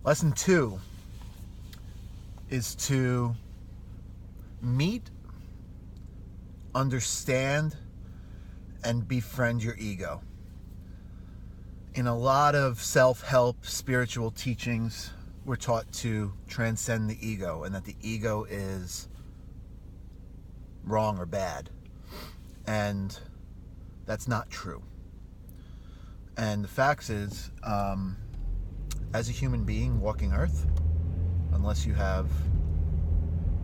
Lesson 2 is to meet, understand, and befriend your ego. In a lot of self-help spiritual teachings, we're taught to transcend the ego and that the ego is wrong or bad. And that's not true. And the fact is, as a human being walking Earth, unless you have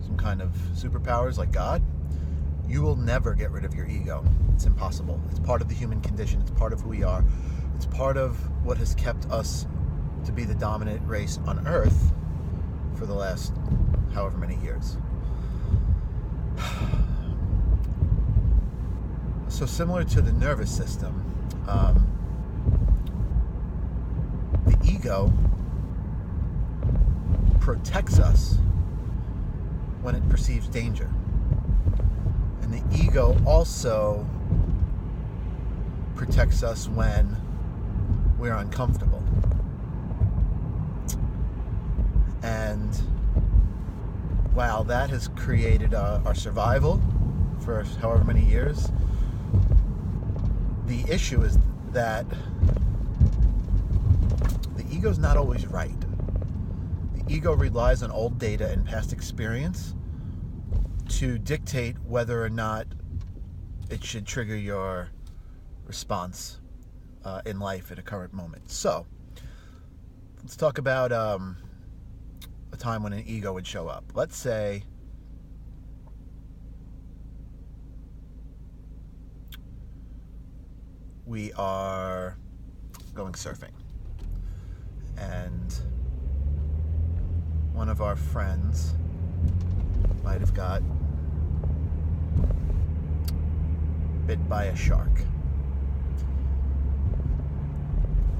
some kind of superpowers like God, you will never get rid of your ego. It's impossible. It's part of the human condition. It's part of who we are. It's part of what has kept us to be the dominant race on Earth for the last however many years. So similar to the nervous system, the ego protects us when it perceives danger. And the ego also protects us when we're uncomfortable. And wow, that has created our survival for however many years. The issue is that the ego's not always right. The ego relies on old data and past experience to dictate whether or not it should trigger your response in life at a current moment. So, let's talk about a time when an ego would show up. Let's say we are going surfing and one of our friends might have got bit by a shark.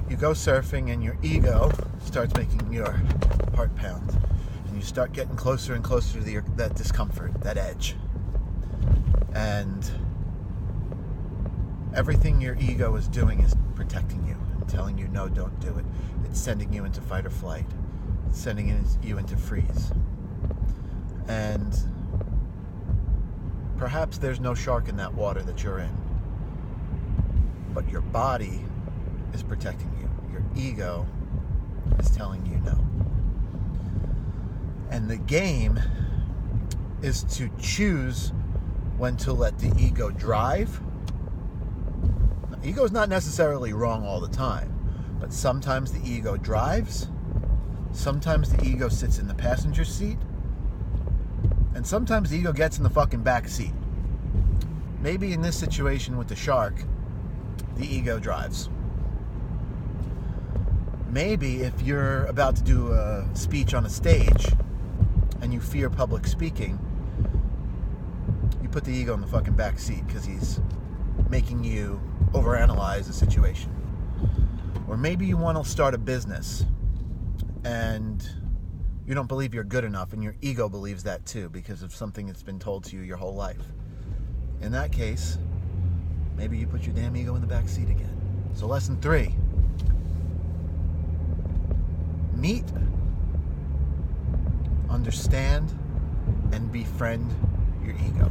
You go surfing and your ego starts making your heart pound, and you start getting closer and closer to that discomfort, that edge. And everything your ego is doing is protecting you and telling you, no, don't do it. It's sending you into fight or flight. It's sending you into freeze. And perhaps there's no shark in that water that you're in, but your body is protecting you. Your ego is telling you no. And the game is to choose when to let the ego drive. Now, ego is not necessarily wrong all the time, but sometimes the ego drives, sometimes the ego sits in the passenger seat, and sometimes the ego gets in the fucking back seat. Maybe in this situation with the shark, the ego drives. Maybe if you're about to do a speech on a stage and you fear public speaking, you put the ego in the fucking back seat because he's making you overanalyze the situation. Or maybe you want to start a business and you don't believe you're good enough, and your ego believes that too because of something that's been told to you your whole life. In that case, maybe you put your damn ego in the back seat again. So lesson 3. Meet, understand, and befriend your ego.